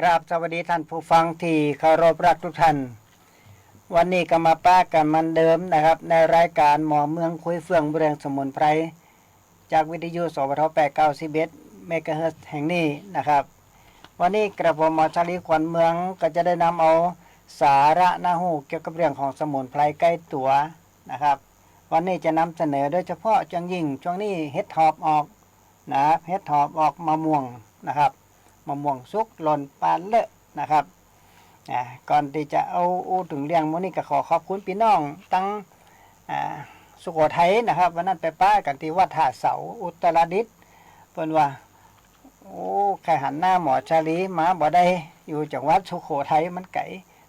กราบสวัสดีท่านผู้ฟังที่เคารพรักทุกท่านวันนี้ก็มาป้ากันมันเดิมนะครับในรายการหมอเมืองคุยเฟื่องเรื่องสมุนไพรจากวิทยุสวท891เมกะเฮิรตซ์แห่งนี้นะครับวันนี้กระผมหมอชาลีขวัญเมืองก็จะได้นำเอาสาระน่ารู้เกี่ยวกับเรื่องของสมุนไพรใกล้ตัวนะครับวันนี้จะนำเสนอโดยเฉพาะจังยิ่งช่วงนี้เห็ดถอบออกนะเห็ดถอบออกมะม่วงนะครับมะม่วงสุกหล่นปานเลอะนะครับก่อนที่จะเอาถึงเรื่องวันนี้ก็ขอขอบคุณพี่น้องตั้งสุโขทัยนะครับวันนั้นไปป้ากันที่วัดท่าเสาอุตรดิตถ์เพิ่นว่าโอ้ใครหันหน้าหมอชาลีมาบ่ได้อยู่จังหวัดสุโขทัยมันไกล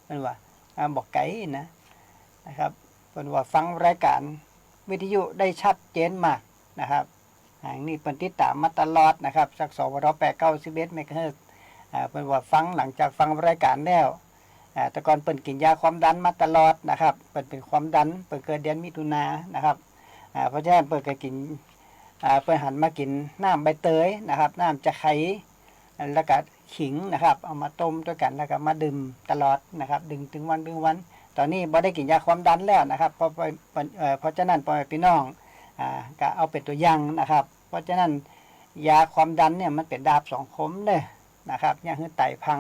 เพิ่นว่าบอกไกลนะครับเพิ่นว่าฟังรายการวิทยุได้ชัดเจนมากนะครับอย่างนี้เพิ่นติดตามมาตลอดนะครับจากสวท891เมกะเฮิรตซ์เพิ่นว่าฟังหลังจากฟังรายการแล้วแต่ก่อนเปิ่นกินยาความดันมาตลอดนะครับเปิ่นเป็นความดันเปิ่นเกิดเดือนมิถุนายนนะครับเพราะฉะนั้นเปิ่นก็กินเปิ่นหันมากินน้ำใบเตยนะครับน้ำจะไข่แล้วก็ขิงนะครับเอามาต้มด้วยกันแล้วก็มาดื่มตลอดนะครับดื่มถึงวันตอนนี้บ่ได้กินยาความดันแล้วนะครับเพราะฉะนั้นพ่อแม่พี่น้องก็เอาเป็นตัวอย่างนะครับเพราะฉะนั้นยาความดันเนี่ยมันเป็นดาบสองคมเลยนะครับอย่างคือไตพัง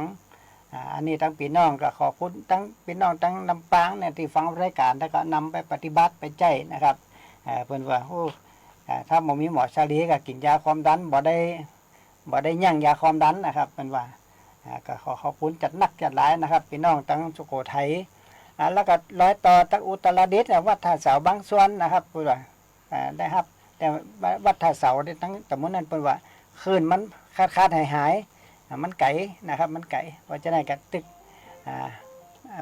อันนี้ทั้งพี่น้องก็ขอพูดทั้งพี่น้องทั้งลำปางเนี่ยที่ฟังรายการแล้วก็นำไปปฏิบัติไปใจนะครับเพิ่นว่าโอ้ถ้าบ่มีหมอชาลีก็กินยาความดันบ่ได้ยั้งยาความดันนะครับเพิ่นว่าก็ขอขอบคุณจัดนักจัดหลายนะครับพี่น้องทั้งสุโขทัยแล้วก็ร้อยต่อทั้งอุตรดิตถ์วัดท่าเสาบางส่วนนะครับเพิ่นว่าได้ครับแต่วัดท่าเสาได้ทั้งตำบลนั้นเพิ่นว่าคืนมันขาดหายมันไก่นะครับมันไก่เพราะฉะนั้นก็ตึก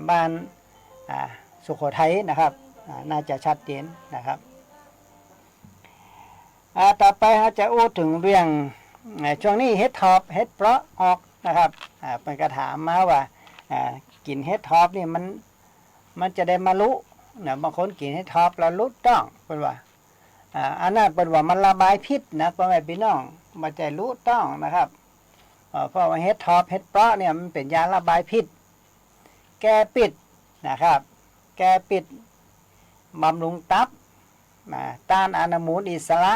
บ้านสุโขทัยนะครับน่าจะชัดเจนนะครับต่อไปเราจะอู้ถึงเรื่องช่วงนี้เห็ดทอบเห็ดเพราะออกนะครับเป็นกระถามมาว่ากินเห็ดทอบนี่มันจะได้มาลุนะบางคนกินเห็ดทอบแล้วลุต้องเป็นว่าอันนั้นเป็นว่ามันระบายพิษนะพ่อแม่พี่น้องมาใจลุต้องนะครับเพราะว่าเห็ดทอบเห็ดเพราะเนี่ยมันเป็นยาระบายพิษแก้ปิดนะครับแก้ปิดบำรุงตับต้านอนุมูลอิสระ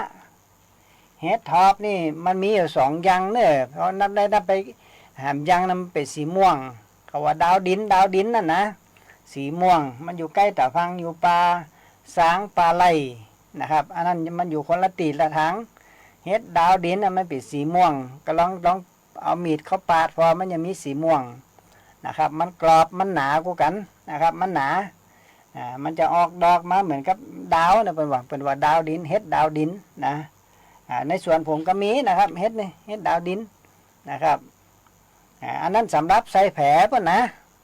เห็ดทอบนี่มันมีอยู่2อย่างเนอะเพราะนับไปหามยังนั้นเป็นสีม่วงเขาว่าดาวดินนั่นนะสีม่วงมันอยู่ใกล้ตะพังอยู่ป่าสางป่าไร่นะครับอันนั้นมันอยู่คนละตีละทางเห็ดดาวดินมันเป็นสีม่วงก็ลองเอามีดเข้าปาดพอมันยังมีสีม่วงนะครับมันกรอบมันหนากว่ากันนะครับมันหนามันจะออกดอกมาเหมือนกับดาวนะเป็นว่าดาวดินเห็ดดาวดินนะในสวนผมก็มีนะครับเห็ดนี่เห็ดดาวดินนะครับอันนั้นสำหรับใส่แผลป่ะนะ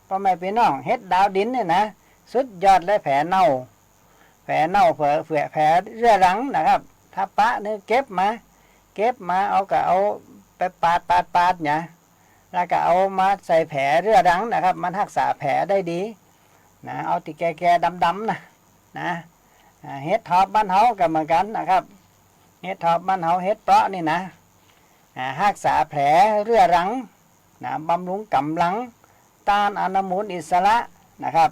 พ่อแม่พี่น้องเห็ดดาวดินเนี่ยนะสุดยอดเลยแผลเน่าเผื่อแผลเรื้อรังนะครับถ้าปะเนี่ยเก็บมาเอาก็เอาไปปาดเนี่ยแล้วก็เอามาใส่แผลเรื้อรังนะครับมันรักษาแผลได้ดีนะเอาติแก่ดำๆนะเห็ดทอบบ้านเฮาก็เหมือนกันนะครับเห็ดทอบบ้านเฮาเห็ดเปราะนี่นะรักษาแผลเรื้อรังนะบำรุงกำลังต้านอนุมูลอิสระนะครับ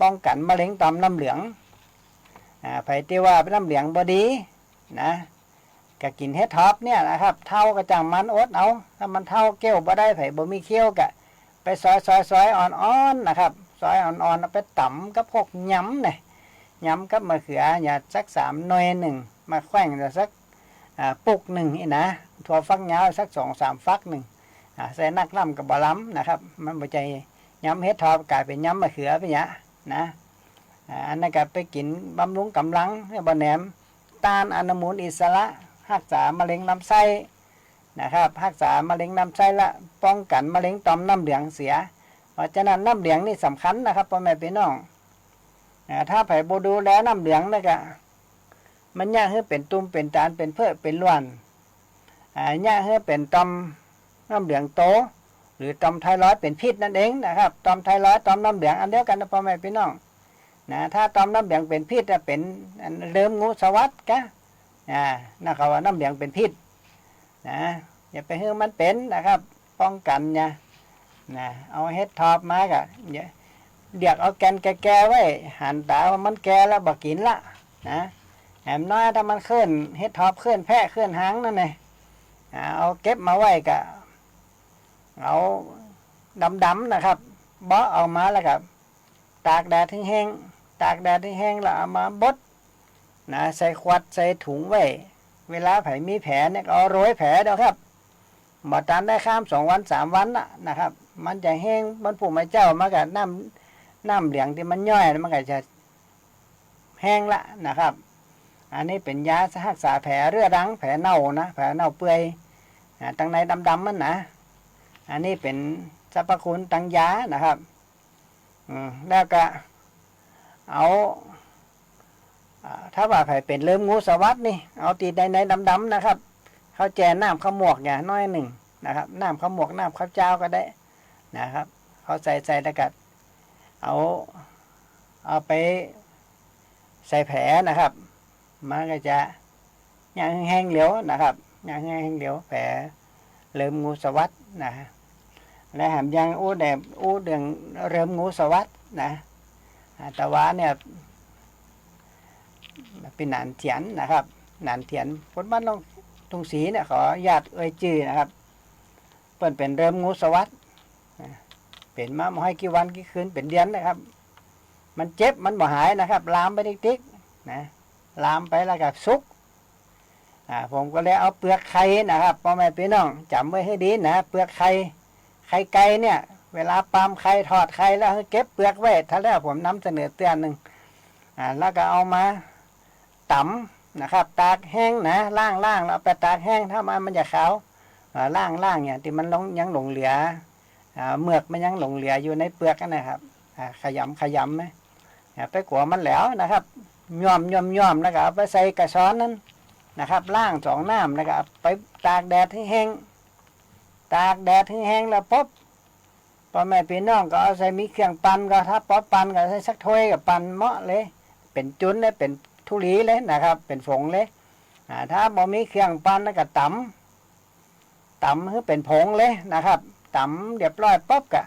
ป้องกันมะเร็งต่อมน้ำเหลืองไผที่ว่าเป็นน้ำเหลืองบ่ดีนะก็กินเห็ดทอบเนี่ยนะครับเท่ากระจังมันอดเอาถ้ามันเท่าเกี้ยวบ่ได้ไผบ่มีเขี้ยวกะไปซอยอ่อนๆนะครับซอยอ่อนๆเอาไปตำกับพวกย้ำเนี่ยย้ำกับมะเขืออย่าสัก3 หน่วยหนึ่งมาแขว้งสักปุกหนึ่งนี่นะถั่วฟักยาวสัก2-3 ฟักหนึ่งใส่นักล่ำกับบะล้ำนะครับมันบ่ใจย้ำเห็ดทอบกลายเป็นย้ำมะเขือไปเนี่ยนะอันนั้นก็ไปกินบำรุงกำลังให้บ่แหนมต้านอนุมูลอิสระรักษามะเร็งลำไส้นะครับรักษามะเร็งลำไส้ละป้องกันมะเร็งต่อมน้ำเหลืองเสียเพราะฉะนั้นน้ำเหลืองนี่สำคัญนะครับพ่อแม่พี่น้องถ้าไผบ่ดูแลน้ำเหลืองนะก็มันยากให้เป็นตุ่มเป็นตาลเป็นเพื่อเป็นล้วนยากให้เป็นต่อมน้ำเหลืองโตหรือต่อมไทรอยด์เป็นพิษนั่นเองนะครับต่อมไทรอยด์ต่อมน้ำเหลืองอันเดียวกันนะพ่อแม่พี่น้องนะถ้าต่อมน้ำเหลืองเป็นพิษจะเป็นเริ่มงูสวัสดิ์กะนะครับว่าน้ำเหลืองเป็นพิษนะอย่าไปให้มันเป็นนะครับป้องกันเนี่ย นะเอาเฮ็ดทอบมากะเดี๋ยวเอาแกนแก่ๆไว้หันตาว่ามันแก่แล้วบ่กินละนะแหมน้อยถ้ามันเคลื่อนเฮ็ดทอบเคลื่อนแพะเคลื่อนหางนั่นไงเอาเก็บมาไว้กะเอาดำๆนะครับเบาะเอามาแล้วกับตากแดดถึงแห้งตากแดดถึงแห้งแล้วเอามาบดนะใส่ขวดใส่ถุงไว้เวลาไผมีแผลเนี่ยก็เอาโรยแผลเด้อครับบ่ตันได้ข้าม2 วัน 3 วันนะครับมันจะแห้งมันผูกไม้เจ้ามากับน้ำเหลืองที่มันย่อยมันก็จะแห้งละนะครับอันนี้เป็นยารักษาแผลเรื้อรังแผลเน่านะแผลเน่าเปื่อยตั้งในดำๆมันนะอันนี้เป็นสรรพคุณตังยานะครับแล้วก็เอาถ้าว่าไผเป็นเริ่มงูสวัสดนี่เอาตีในดำๆนะครับเขาแจน้ำข้าวหมวกอย่างน้อยหนึ่งนะครับน้ำข้าวหมวกน้ำข้าวเจ้าก็ได้นะครับเขาใส่แล้วก็เอาไปใส่แผลนะครับมันก็จะย่างแห้งเหลวนะครับย่างแห้งเหลวแผลเริ่มงูสวัสดนะและหามยังอู้เดืองเริ่มงูสวัสดนะแต่ว่าเนี่ยเป็นหนานเถียนนะครับหนานเถียนคนบ้านน้องทุ่งศรีเนี่ยขอญาติเอ่ยจื่อนะครับเปิ่นเป็นเริ่มงูสวัสดเป็นมาไม่ให้กี่วันกี่คืนเป็นเดือนนะครับมันเจ็บมันบ่หายนะครับลามไปติ๊กๆนะลามไปแล้วก็สุกผมก็เลยเอาเปลือกไข่นะครับพ่อแม่พี่น้องจำไว้ให้ดีนะเปลือกไข่ไก่เนี่ยเวลาปามไข่ทอดไข่แล้วเก็บเปลือกไว้ถ้าแล้วผมนำเสนอเตือนหนึ่งแล้วก็เอามาตำนะครับตากแห้งนะล่างแล้วไปตากแห้งถ้ามันจะขาวล่างเนี่ยที่มันยังหลงเหลือเมือกมันยังหลงเหลืออยู่ในเปลือกนะครับขยำไหมไปกลัวมันแล้วนะครับย่อมแล้วก็เอาไปใส่กระช้อนนั้นนะครับล่าง2 น้ำแล้วก็ไปตากแดดให้แห้งแล้วปุ๊บพ่อแม่พี่น้องก็เอาใส่มีเครื่องปั่นก็ถ้าป๊อปปั่นก็ใส่สักถ้วยกับปั่นเหมาะเลยเป็นจุนเลยเป็นทุลีเลยนะครับเป็นฝงเลยถ้าบ่มีเครื่องปั่นแล้วก็ตำให้เป็นผงเลยนะครับตำเรียบร้อยปุ๊บก็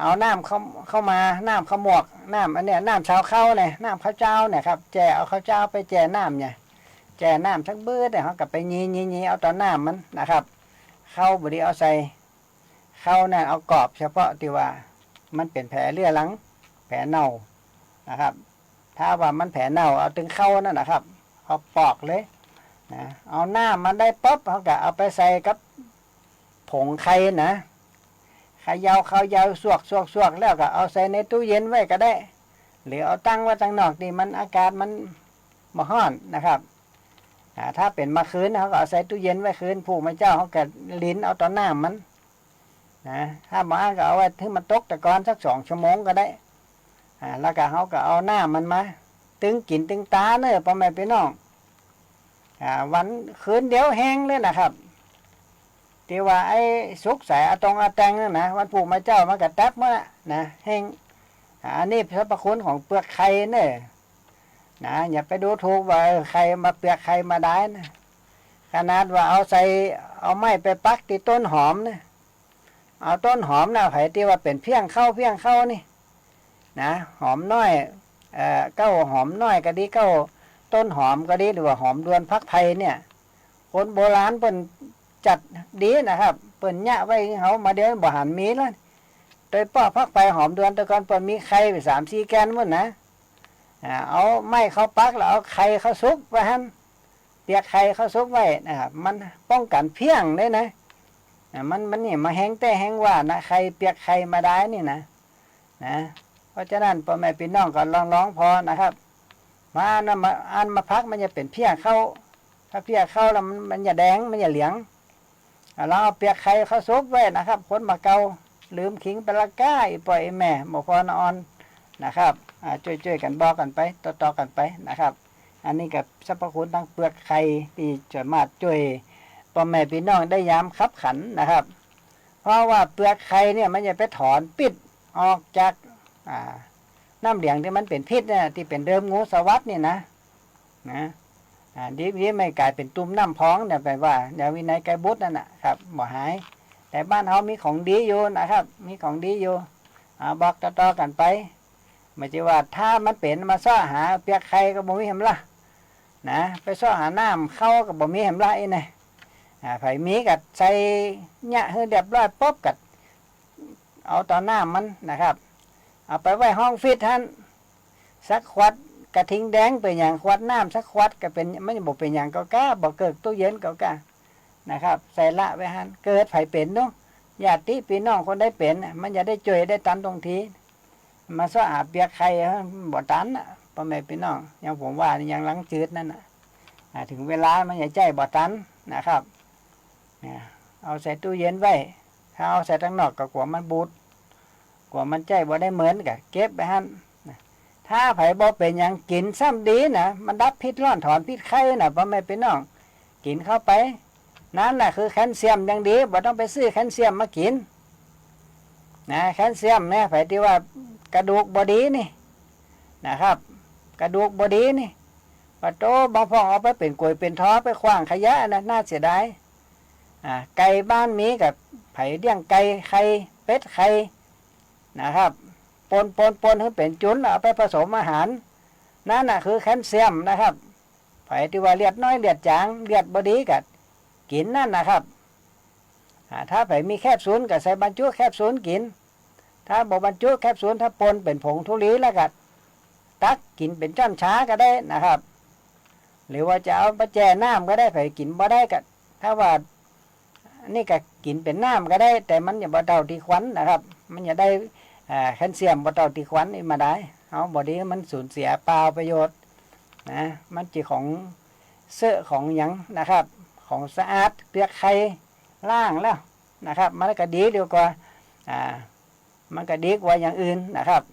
เอาน้ำเข้ามาน้ำข้าวหมวกน้ำอันเนี้ยน้ำชาวข้าวเนี่ยน้ำข้าวเจ้าเนี่ยครับแจเอาข้าวเจ้าไปแจน้ำเนี่ยแจน้ำทั้งเบื้อเนี่ยเขากับไปยีเอาตอนน้ำมันนะครับเข้าบดีเอาใส่เข้านั่นเอากรอบเฉพาะที่ว่ามันเป็นแผลเลือดหลังแผลเน่านะครับถ้าว่ามันแผลเน่าเอาถึงเข้านั่นนะครับเอาปอกเลยนะเอาหน้ามันได้ปุ๊บเขาก็เอาไปใส่กับผงไข่นะเขย่าสวกแล้วก็เอาใส่ในตู้เย็นไว้ก็ได้หรือเอาตั้งไว้ตั้งนอกนี่มันอากาศมันมาห้อนนะครับถ้าเป็นมาคืนเขาก็เอาใส่ตู้เย็นไว้คืนผู้มาเจ้าเขาก็ลิ้นเอาตอนหน้ามันนะถ้ามาก็เอาไว้ถึงมันตกตะกอนสัก2 ชั่วโมงก็ได้แล้วก็เขาก็เอาหน้ามันมาตึงกินตึงตาเนอะพ่อแม่พี่น้องวันคืนเดียวแห้งเลยนะครับที่ว่าไอ้สุกใส่อาแตงนั่นนะวันผู้มาเจ้ามันก็แทบเมื่อนะแห้งอันนี้สรรพคุณของเปลือกไข่เนอะนะอย่าไปดูถูกว่าใครมาเปลือกใครมาได้นะขนาดว่าเอาไม้ไปปักที่ต้นหอมนะเอาต้นหอมนะไผ่ที่ว่าเป็นเพียงเข้านี่นะหอมน้อยเก้าหอมน้อยก็ดีเก้าต้นหอมก็ดีหรือว่าหอมดวนพักไผ่เนี่ยคนโบราณเปิ้นจัดดีนะครับเปิ้นยะไว้เขามาเดี๋ยวบ่หันมีแล้วโดยป้อพักไผ่หอมดวนแต่ก่อนเปิ้นมีไข่ไป3-4 แกนมั้งนะเอาไม้เขาปักแล้วเอาไข่เขาซุกไว้หั่นเปียกไข่เขาซุกไว้นะครับมันป้องกันเพี้ยงได้นะมันนี่มาแห้งแต่แห้งว่านะไข่เปียกไข่มาได้นี่นะเพราะฉะนั้นพ่อแม่พี่น้องก็ลองพอนะครับมาพักมันจะเป็นเพี้ยเข้าถ้าเพี้ยเข้าแล้วมันจะแดงมันจะเหลืองเราเอาเปียกไข่เขาซุกไว้นะครับคนมาเกาลืมขิงไปละก้าอีปล่อยแม่หมอพอนอนนะครับช่วยกันบอกกันไปต่อกันไปนะครับอันนี้กับสรรพคุณทั้งเปลือกไข่ที่จะมาช่วยพ่อแม่พี่น้องได้ยามคับขันนะครับเพราะว่าเปลือกไข่เนี่ยมันจะไปถอนปิดออกจากน้ำเหลืองที่มันเป็นพิษเนี่ยที่เป็นเดิมงูสวัสดเนี่ยนะดีไม่กลายเป็นตุ่มน้ำพองเนี่ยแปลว่าเดี๋ยววินัยไกบุตรนั่นนะครับบ่หายแต่ แต่บ้านเฮามีของดีอยู่นะครับมีของดีอยู่บอกต่อๆกันไปไม่ใช่ว่าถ้ามันเป็นมาซ้อหาเปียกไข่ก็บ่มีเห็นละนะไปซ้อหาน้ำเข้าก็บ่มีเห็นละไอ้นี่ไผมีกัดใส่หญ้าให้เรียบร้อยปุ๊บกัดเอาต่อหน้ามันนะครับเอาไปไว้ห้องฟิตท่านสักขวดกระทิงแดงเป็นอย่างขวดน้ำสักขวดก็เป็นไม่บอกเป็นอย่างก็กล้าบอกเกิดตู้เย็นก็กล้านะครับใส่ละไว้หันเกิดไผเป็นเนาะญาติพี่น้องคนได้เป็นมันจะได้ช่วยได้ตันตรงทีมาซ้ออาบเปียกไข่บ่ตันพ่อแม่พี่น้องอย่างผมว่ายังล้างจืดนั่นถึงเวลามันจะใจบ่ตันนะครับเอาใส่ตู้เย็นไว้ถ้าเอาใส่ทั้งนอกก็กลัวมันบูดกลัวมันใจบ่ได้เหมือนกับเก็บไปหันถ้าไผบ่เป็นอย่างกินซ้ำดีนะมันดับพิษร้อนถอนพิษไข้นะพ่อแม่พี่น้องกินเข้าไปนั่นแหละคือแคลเซียมอย่างดีบ่ต้องไปซื้อแคลเซียมมากินนะแคลเซียมเนี่ยไผที่ว่ากระดูกบ่ดีนี่นะครับกระดูกบ่ดีนี่ปะโตบางพ่อเอาไปเป็นกล้วยเป็นท้อไปขว้างขยะนะน่าเสียดายไก่บ้านมีกับไผเลี้ยงไก่ไข่เป็ดไข่นะครับปนให้เป็นจุนเอาไปผสมอาหารนั่นน่ะคือแคลเซียมนะครับไผที่ว่าเลือดน้อยเลือดจางเลือดบ่ดีกัดกินนั่นนะครับถ้าไผมีแคปซูลก็ใส่บรรจุแคปซูลกินถ้าบ่บรรจุแคปซูลถ้าปนเป็นผงทุลีแล้วก็ตักกินเป็นจ้อนช้าก็ได้นะครับหรือว่าจะเอาไปแช่น้ำก็ได้ไผกินบ่ได้ก็ถ้าว่านี่ก็กินเป็นน้ำก็ได้แต่มันอย่าบ่เท่าที่ควันนะครับมันอย่าได้แคลเซียมบ่เท่าที่ควันนี่มาได้เอาบ่ดีมันสูญเสียเปล่าประโยชน์นะมันจีของเสื้อของหยังนะครับของสะอาดเปียกไข่ล่างแล้วนะครับมันก็ดีดีกว่ามันก็ดีกว่าอย่างอื่นนะครับ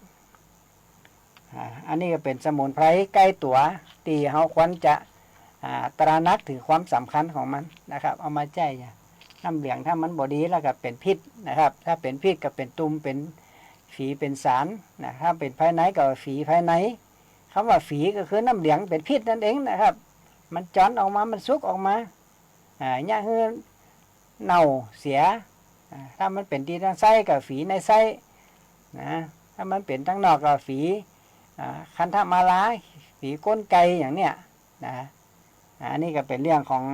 อันนี้ก็เป็นสมุนไพรใกล้ตัวตีเฮาควรจะตระหนักถึงความสำคัญของมันนะครับเอามาใจน้ำเหลืองถ้ามันบอดีแล้วก็เป็นพิษนะครับถ้าเป็นพิษก็เป็นตุ่มเป็นฝีเป็นสารนะถ้าเป็นภายในก็ฝีภายในคำว่าฝีก็คือน้ำเหลืองเป็นพิษนั่นเองนะครับมันจอนออกมามันซุกออกมาเนี่ยคือเน่าเสียถ้ามันเป็นที่ทางไส้ก็ฝีในไส้นะถ้ามันเป็นทางนอกก็ฝีคันธมาลาฝีก้นไก่อย่างเนี้ยนะอันนี้ก็เป็นเรื่องของ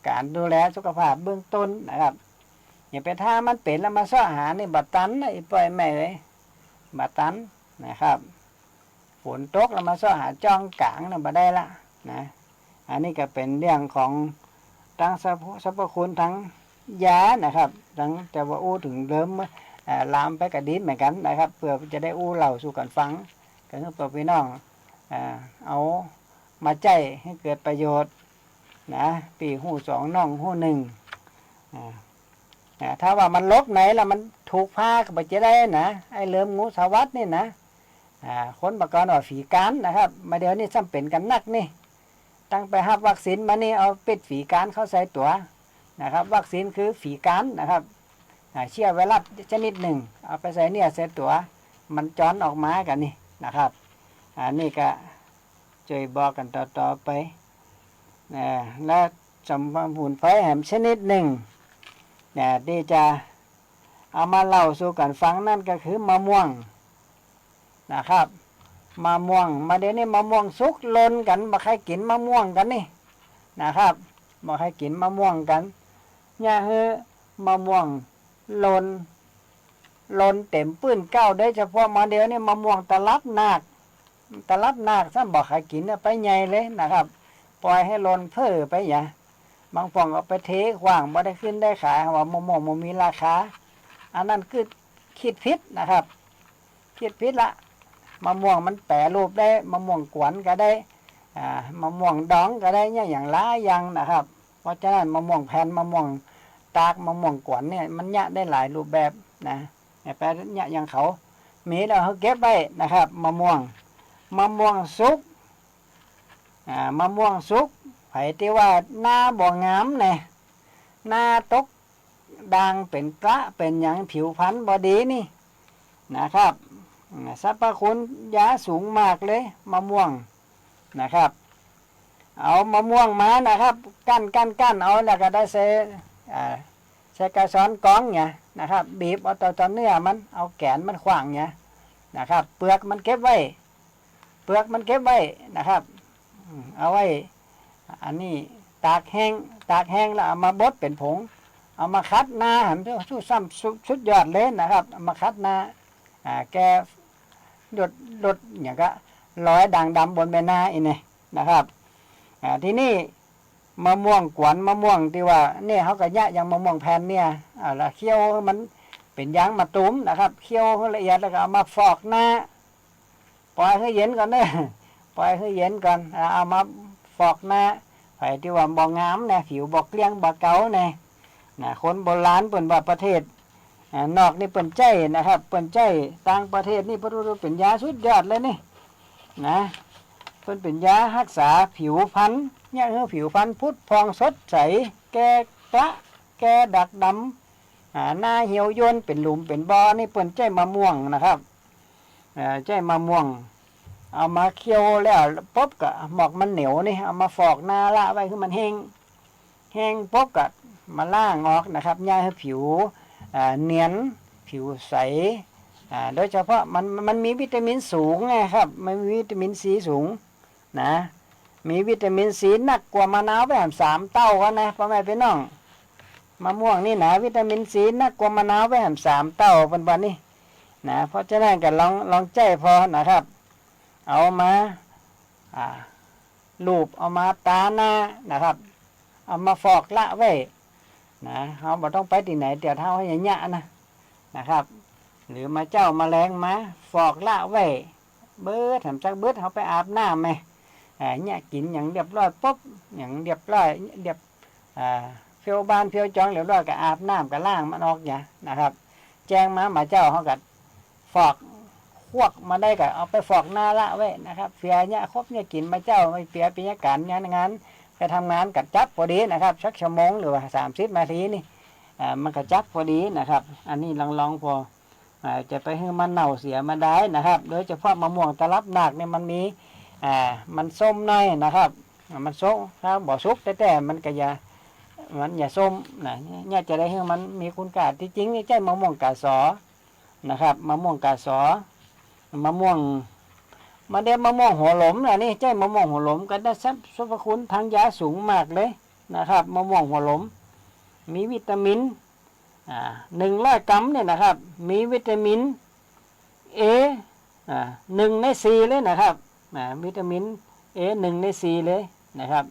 การดูแลสุขภาพเบื้องต้นนะครับอย่าไปถ้ามันเป็นแล้วมาซ่อหานี่บัดตันนะอีปล่อยแม่เลยบัดตันนะครับฝนตกแล้วมาซ่อหาจ้องกลางนะบัดได้ละนะอันนี้ก็เป็นเรื่องของทั้งสรรพคุณทั้งยานะครับทั้งแต่ว่าอู้ถึงเริ่มลามไปกระดินเหมือนกันนะครับเพื่อจะได้อู้เล่าสู่กันฟังก็คือเพื่อพี่น้องเอามาใจให้เกิดประโยชน์นะปีหูสองน่องหูหนึ่งถ้าว่ามันลบไหนแล้วมันถูกผ้าก็จะได้นะไอ้เริ่มงูสวัสดนี่นะคนประกอบว่าฝีการนะครับมาเดี๋ยวนี้ซ้ำเป็นกันนักนี่ตั้งไปรับวัคซีนมานี่เอาปิดฝีการเข้าใส่ตัวนะครับวัคซีนคือฝีการนะครับเชื้อไวรัสชนิดหนึ่งเอาไปใส่เนี่ยใส่ตัวมันจอนออกมากันนี่นะครับนี่ก็ช่วยบอกกันต่อไปและสมุนไพรแหมชนิดหนึ่งที่จะเอามาเล่าสู่กันฟังนั่นก็คือมะม่วงนะครับมะม่วงมาเดี๋ยวนี้มะม่วงสุกลนกันมาใครกินมะม่วงกันนี่นะครับมาใครกินมะม่วงกันเนี่ยคือมะม่วงลนเต็มปื้นเก้าได้เฉพาะมาเดี๋ยวนี้มะม่วงตลับนาคซ้ำบอกใครกินไปใหญ่เลยนะครับปล่อยให้ลนเพ้อไปอย่าบางฝั่งเอาไปเทขว้างบ่ได้ขึ้นได้ขายว่ามะม่วงมันมีราคาอันนั้นคือคิดพิษนะครับคิดพิษละมะม่วงมันแปรรูปได้มะม่วงกวนก็ได้มะม่วงดองก็ได้เนี่ยอย่างละอย่างนะครับเพราะฉะนั้นมะม่วงแผ่นมะม่วงตากมะม่วงกวนเนี่ยมันเนี่ยได้หลายรูปแบบนะแปลเนี่ยอย่างเขามีแล้วเขาเก็บไว้นะครับมะม่วงสุกมะม่วงสุกไผที่ว่าหน้าบ่งามเนี่ยหน้าตกด่างเป็นกระเป็นอย่างผิวพรรณบ่ดีนี่นะครับสรรพคุณยาสูงมากเลยมะม่วงนะครับเอามะม่วงมานะครับกั้นเอาแล้วก็ได้ใส่ ใช้กระสอนกองเนี่ยนะครับบีบเอาตอนเนื้อมันเอาแกนมันขวางเนี่ยนะครับเปลือกมันเก็บไว้นะครับเอาไว้อันนี้ตากแห้งแล้วเอามาบดเป็นผงเอามาคัดหน้าหันสู้ซ้ำสุดยอดเลยนะครับเอามาคัดหน้าแกดอย่างก็ร้อยด่างดำบนใบหน้าอีนี่นะครับทีนี้มะม่วงกวนมะม่วงที่ว่าเนี่ยเขาก็ยะอย่างมะม่วงแผ่นเนี่ยแล้วเคี่ยวมันเป็นยางมะตูมนะครับเคี่ยวละเอียดแล้วก็เอามาฟอกหน้าปล่อยให้เย็นก่อนเนี่ยปล่อยให้เย็นก่อนเอามาฟอกหน้าไผ่ที่ว่าบ่งามเนี่ยผิวบ่เกลี้ยงบ่เก๋าเนี่ยคนโบราณเปิ่นว่าประเทศนอกนี่เปิ่นใจนะครับเปิ่นใจต่างประเทศนี่พระรู้เป็นยาสุดยอดเลยนี่นะเปิ่นเป็นยารักษาผิวพรรณเนี่ยผิวพรรณพุทธพองสดใสแก้กระแก้ดักดำหน้าเหี่ยวย่นเป็นหลุมเป็นบ่อนี่เปิ่นใจมะม่วงนะครับใจมะม่วงเอามาเคี่ยวแล้วปุ๊บก็หมอกมันเหนียวนี่เอามาฟอกหน้าละไว้คือมันแห้งปุ๊บก็มาล่างออกนะครับย่าให้ผิวเนียนผิวใสโดยเฉพาะมันมีวิตามินสูงไงครับมันมีวิตามินซีสูงนะมีวิตามินซีหนักกว่ามะนาวแบบ3 เท่ากันนะพ่อแม่พี่น้องมะม่วงนี่นะวิตามินซีหนักกว่ามะนาวแบบ3 เท่าเป็นวันนี้นะเพราะฉะนั้นก็ลองใจพอนะครับเอามาลูบเอามาตาหน้านะครับเอามาฟอกละไว้นะเขาบอกต้องไปที่ไหนเดี๋ยวเท้าให้ยะนะครับหรือมาเจ้ามาแรงมาฟอกละไว้เบิดทำจักเบิดเขาไปอาบน้ำไหมเนี่ยกินอย่างเรียบร้อยปุ๊บอย่างเรียบร้อยเฟียวบ้านเฟียวจองเรียบร้อยก็อาบน้ำก็ล้างมันออกเนี่ยนะครับแจ้งมาเจ้าเขาก็ฟอกพวกมาได้ก็เอาไปฟอกหน้าละไว้นะครับเฟียเนี่ยครบเนี่ยกินมาเจ้าไม่เฟียปียการงานไปทำงานกัดจับพอดีนะครับสักชั่วโมงหรือว่า30 นาทีนี่มันกัดจับพอดีนะครับอันนี้ลองพอจะไปให้มันเน่าเสียมาได้นะครับโดยเฉพาะมะม่วงตลับหนักเนี่ยมันมีมันส้มน้อยนะครับมันส้มถ้าบ่สุกแต่มันก็อย่าส้มนะเนี่ยจะได้ให้มันมีคุณค่าที่จริงนี่ใช่มะม่วงกาสอนะครับมะม่วงกาสอมะม่วงหัวหลมนะนี่ใช่มะม่วงหัวหลมก็ได้สรรพคุณทางยาสูงมากเลยนะครับมะม่วงหัวหลมมีวิตามิน100 กรัมเนี่ยนะครับมีวิตามินเอ1 ใน 4เลยนะครับวิตามินเอ1 ใน 4เลยนะครับ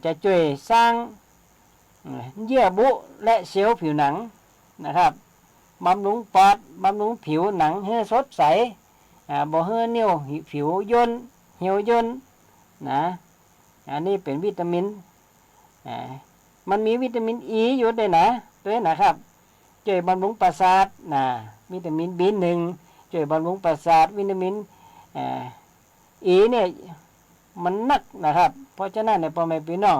จะช่วยสร้างเยื่อบุและเซลล์ผิวหนังนะครับบำรุงปอดบำรุงผิวหนังให้สดใสบ่ให้เหี่ยวผิวย่นเหี่ยวย่นนะอันนี้เป็นวิตามินมันมีวิตามินอีอยู่ด้วยนะด้วยนะครับช่วยบำรุงประสาทวิตามิน B1 ช่วยบำรุงประสาทวิตามินอีเนี่ยมันนักนะครับเพราะฉะนั้นในพ่อแม่พี่น้อง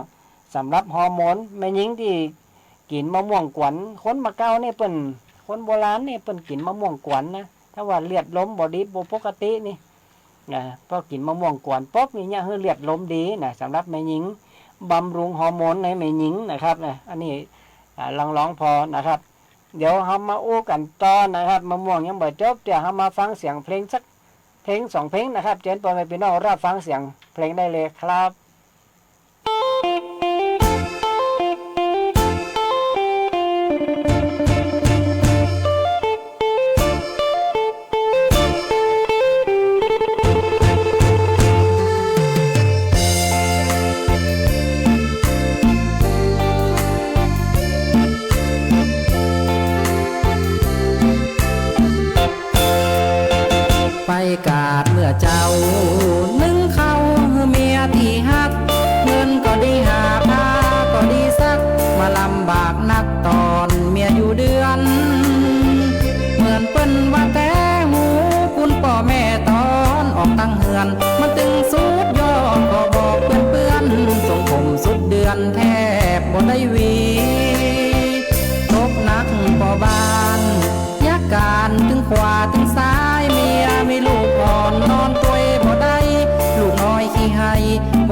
สำหรับฮอร์โมนแม่หญิงที่กินมะม่วงกวนคนมาเก่าเนี่ยเป็นคนโบราณเนี่ยเป็นกินมะม่วงกวนนะถ้าว่าเลือดล้มบอดีปกตินี่พอกินมะม่วงกวนป๊บนี่เนี่ยเลือดล้มดีนะสำหรับแม่หญิงบำรุงฮอร์โมนในแม่หญิงนะครับอันนี้ลองพอนะครับเดี๋ยวเรามาอู้กันต่อนะครับมะม่วงยังบ่จบเดี๋ยวเรามาฟังเสียงเพลงสักเพลง2 เพลงนะครับเชิญพ่อแม่พี่น้องรับฟังเสียงเพลงได้เลยครับ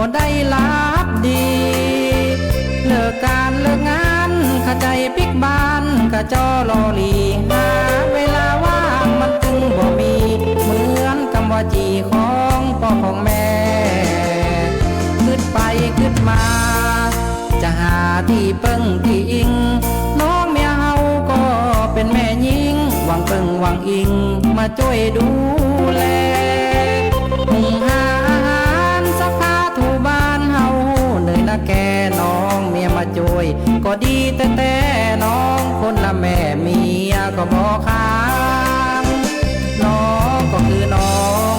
บ่ได้ลาบดีเลิกการเลิกงานเข้าใจปิกบ้า กะจอลอลีหาเวลาว่างมันจึงบ่มีเหมือนกำว่าจีของพ่อของแม่ขึ้นไปขึ้นมาจะหาที่เปิ้งที่อิงน้องเมียเฮาก็เป็นแม่หญิงหวังเปิ้งหวังอิงมาช่วยดูแลหุงหาอาหารซักผ้าถูบ้านเฮาเหนื่อยนะแกน้องเมียมาช่วยก็ดีแต่น้องคนละแม่เมียก็บ่ค้างน้องก็คือน้อง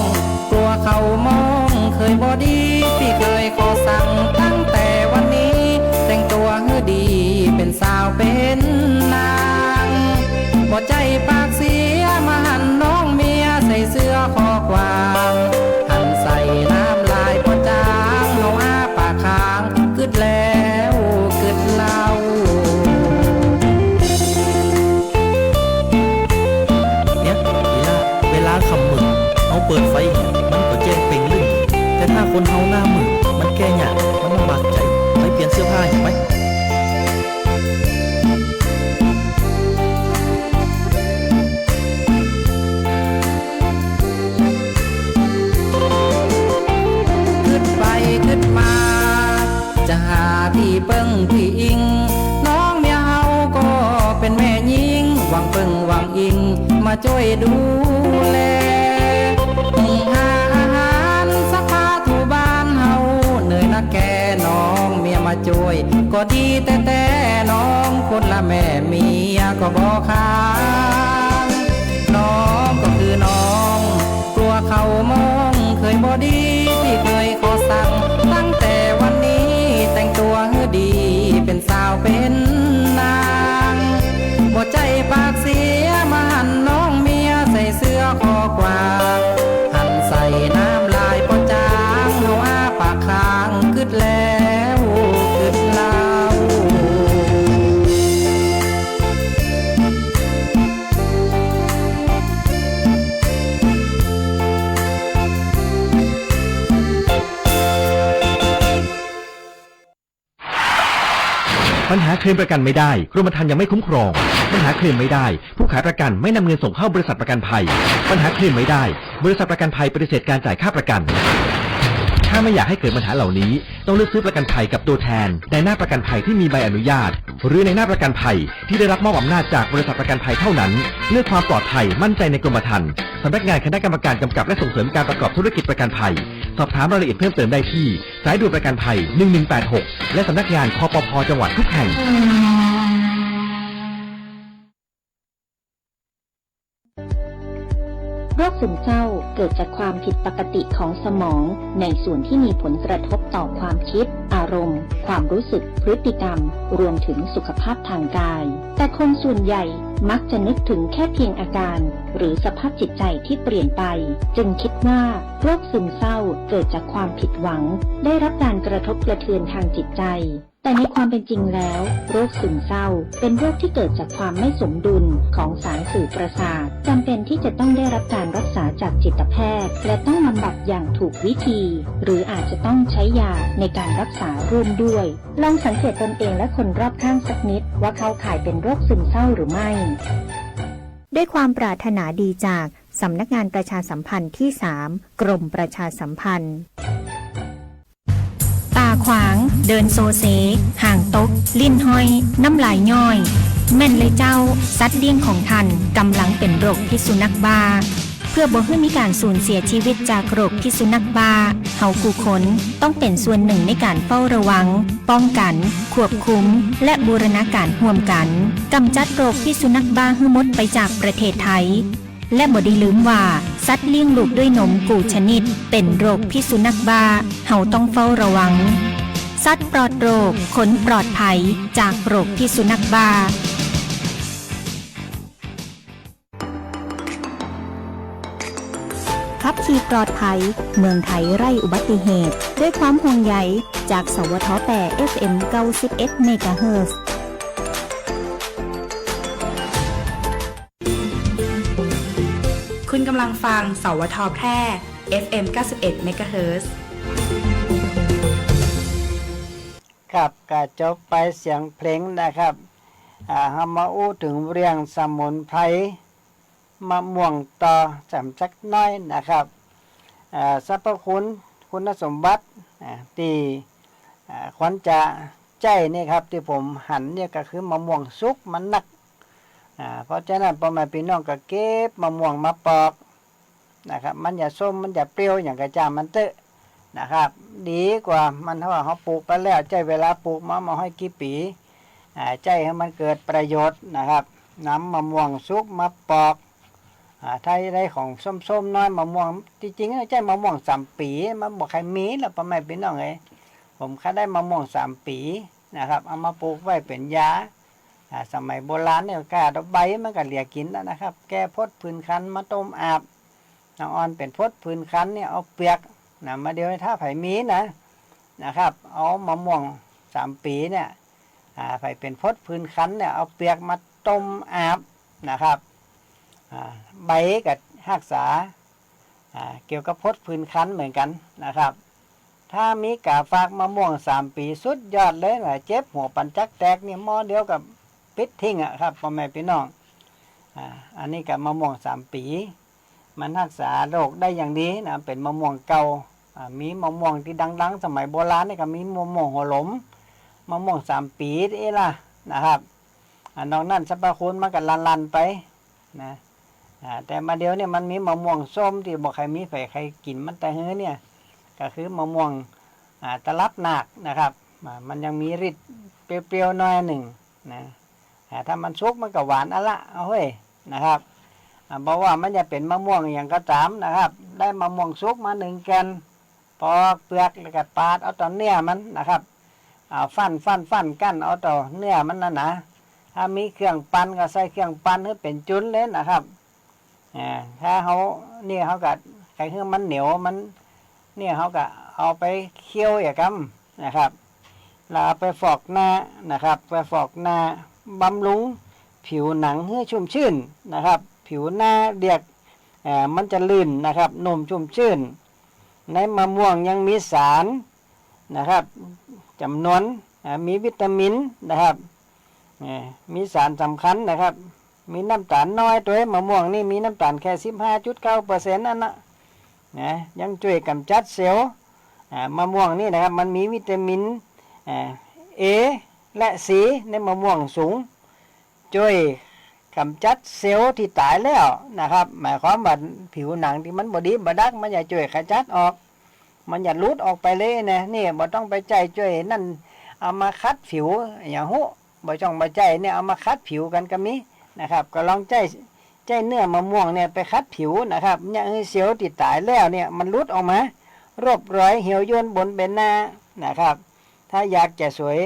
กลัวเขามองเคยบ่ดีพี่เคยขอสั่งตั้งแต่วันนี้แต่งตัวให้ดีเป็นสาวเป็นนางบ่ใจปากเสียมาหันน้องเมียใส่เสื้อคอกวางหันใส่น้ำลายพอจางเฮาอ้าปากค้างกึดแล้วกึดเล่าเนี่ยเวลาคำมึงเอาเปิดไฟเนี่ยมันก็แจ้งเป่งลึ่งแต่ถ้าคนเฮาหน้ามือมันแก้ยากมันลำบากใจไปเปลี่ยนเสื้อผ้าอย่างไหมขึ้นมาจะหาที่เปิ้งที่อิงน้องเมียเฮาก็เป็นแม่หญิงหวังเปิ้งหวังอิงมาช่วยดูแลหุงหาอาหารซักผ้าถูบ้านเฮาเหนื่อยนะแกน้องเมียมาช่วยก็ดีแต่น้องคนละแม่เมียก็บ่ค้างน้องก็คือน้องกลัวเขามองเคยบ่ดีที่เคยขอสั่งตั้งแต่วันนี้แต่งตัวให้ดีเป็นสาวเป็นนางบ่ใจปากเสียมาหันน้องเมียใส่เสื้อคอกวางหันใส่น้ำลายพอจางเฮาอ้าปากค้างกึดแล้วกึดเล่าปัญหาเคลมประกันไม่ได้กรมธรรม์ยังไม่คุ้มครองปัญหาเคลมไม่ได้ผู้ขายประกันไม่นำเงินส่งเข้าบริษัทประกันภัยปัญหาเคลมไม่ได้บริษัทประกันภัยปฏิเสธการจ่ายค่าประกันถ้าไม่อยากให้เกิดปัญหาเหล่านี้ต้องเลือกซื้อประกันภัยกับตัวแทนในหน้าประกันภัยที่มีใบอนุญาตหรือในหน้าประกันภัยที่ได้รับมอบอำนาจจากบริษัทประกันภัยเท่านั้นเลือกความปลอดภัยมั่นใจในกรมธรรม์สำนักงานคณะกรรมการกำกับและส่งเสริมการประกอบธุรกิจประกันภัยสอบถามรายละเอียดเพิ่มเติมได้ที่สายด่วนประกันภัย1186และสำนักงานคปภ.จังหวัดทุกแห่ง โรคซึมเศร้าเกิดจากความผิดปกติของสมองในส่วนที่มีผลกระทบต่อความคิดอารมณ์ความรู้สึกพฤติกรรมรวมถึงสุขภาพทางกายแต่คนส่วนใหญ่มักจะนึกถึงแค่เพียงอาการหรือสภาพจิตใจที่เปลี่ยนไปจึงคิดว่าโรคซึมเศร้าเกิดจากความผิดหวังได้รับการกระทบกระเทือนทางจิตใจแต่ในความเป็นจริงแล้วโรคซึมเศร้าเป็นโรคที่เกิดจากความไม่สมดุลของสารสื่อประสาทจำเป็นที่จะต้องได้รับการรักษาจากจิตแพทย์และต้องบำบัดอย่างถูกวิธีหรืออาจจะต้องใช้ยาในการรักษาร่วมด้วยลองสังเกตตนเองและคนรอบข้างสักนิดว่าเขาข่ายเป็นโรคซึมเศร้าหรือไม่ด้วยความปรารถนาดีจากสำนักงานประชาสัมพันธ์ที่ 3 กรมประชาสัมพันธ์ตาขวางเดินโซเซห่างตกลิ้นห้อยน้ำลายย่อยแม่นเลยเจ้าสัตว์เลี้ยงของท่านกำลังเป็นโรคพิษสุนัขบ้าเพื่อบ่ให้มีการสูญเสียชีวิตจากโรคพิษสุนัขบ้าเฮาผู้คนต้องเป็นส่วนหนึ่งในการเฝ้าระวังป้องกันควบคุมและบูรณาการร่วมกันกำจัดโรคพิษสุนัขบ้าให้หมดไปจากประเทศไทยและบ่ได้ลืมว่าสัตว์เลี้ยงลูกด้วยนมกูชนิดเป็นโรคพิษสุนัขบ้าเฮาต้องเฝ้าระวังสัตว์ปลอดโรคขนปลอดภัยจากโรคพิษสุนัขบ้าขับขี่ปลอดภัยเมืองไทยไร้อุบัติเหตุด้วยความห่วงใยจากสวท8 FM 91 เมกะเฮิรตซ์คุณกำลังฟังสวทแพร่ FM 91 เมกะเฮิรตซ์ครับก็จบไปเสียงเพลงนะครับ เฮามาอู้ถึงเรื่องสมุนไพรมะม่วงต่อจำจักน้อยนะครับสรรพคุณสมบัติที่ควรจะใจนี่ครับที่ผมหันเนี่ยก็คือมะม่วงสุกมันหนักเพราะฉะนั้นพ่อแม่พี่น้องก็เก็บมะม่วงมาปอกนะครับมันอย่าส้มมันอย่าเปรี้ยวอย่างกระจามันเตอะนะครับดีกว่ามันถ้าว่าเขาปลูกไปแล้วใจเวลาปลูกมาให้กี่ปีใจให้มันเกิดประโยชน์นะครับนำมะม่วงสุกมาปอกถ้าได้ของส้มๆน้อยมะม่วงจริงๆใจมะม่วง3 ปีมันบอกใครมีแล้วพ่อแม่พี่น้องเอ้ยผมค่าได้มะม่วง3 ปีนะครับเอามาปลูกไว้เป็นยาสมัยโบราณเนี่ยกาดอกใบมันก็เหลียกินแล้วนะครับแก้พดผื่นคันมาต้มอาบน้องอ่อนเป็นพดผื่นคันเนี่ยเอาเปียกมาเดียวถ้าไผ่มีนะครับเอามะม่วง3 ปีเนี่ยไผ่เป็นพดผื่นคันเนี่ยเอาเปียกมาต้มอาบนะครับใบกับรักษาเกี่ยวกับพดผื่นคันเหมือนกันนะครับถ้ามีกาฝากมะม่วง3 ปีสุดยอดเลยนะเจ็บหัวปันจักแตกเนี่ยหม้อเดียวกับปิดทิ้งครับพ่อแม่พี่น้องอันนี้กับมะม่วง3 ปีมันรักษาโรคได้อย่างดีนะเป็นมะม่วงเก่ามีมะม่วงที่ดังๆสมัยโบราณนี่ก็มีมะม่วงหัวหลมมะม่วง3 ปีนี่ล่ะนะครับนอกนั้นสรรพคุณมันก็ลันๆไปนะแต่มาเดียวเนี่ยมันมีมะม่วงส้มที่บอกใครมีใครกินมันแต่เฮ้เนี่ยก็คือมะม่วงตะลับหนักนะครับมันยังมีฤทธิ์เปรี้ยวๆหน่อยหนึ่งนะถ้ามันสุกมันก็หวานอะละเอาเฮ้ยนะครับบอกว่ามันจะเป็นมะม่วงอย่างก็ตามนะครับได้มะม่วงสุกมา1 แกนพอเปลือกแล้วก็ปาดเอาต่อเนื้อมันนะครับฟันกั้นเอาต่อเนื้อมันนะถ้ามีเครื่องปั้นก็ใส่เครื่องปั้นให้เป็นจุนเลยนะครับถ้าเขาเนี่ยเขาก็ใครคือมันเหนียวมันเนี่ยเขาก็เอาไปเคี่ยวอย่างกันนะครับแล้วไปฟอกหน้านะครับไปฟอกหน้าบำรุงผิวหนังให้ชุ่มชื่นนะครับผิวหน้าเรียกมันจะลื่นนะครับนุ่มชุ่มชื่นในมะม่วงยังมีสารนะครับจำนวนมีวิตามินนะครับมีสารสำคัญนะครับมีน้ำตาลน้อยตัวมะม่วงนี่มีน้ำตาลแค่ 15.9% นั่นนะยังช่วยกำจัดเซลล์มะม่วงนี่นะครับมันมีวิตามินA และ C ในมะม่วงสูงช่วยกำจัดเซลล์ที่ตายแล้วนะครับหมายความว่าผิวหนังที่มันบดีบดักมันจะช่วยขจัดออกมันจะลุดออกไปเลยนะนี่บ่ต้องไปใจช่วยนั่นเอามาคัดผิวอย่างหูบ่จ้องมาใจเนี่ยเอามาคัดผิวกันก็มีนะครับก็ลองใจเนื้อมะม่วงเนี่ยไปคัดผิวนะครับเนี่ยเซลล์ที่ตายแล้วเนี่ยมันลุดออกมารบรอยเหี่ยวย่นบนใบหน้านะครับถ้าอยากจะสวย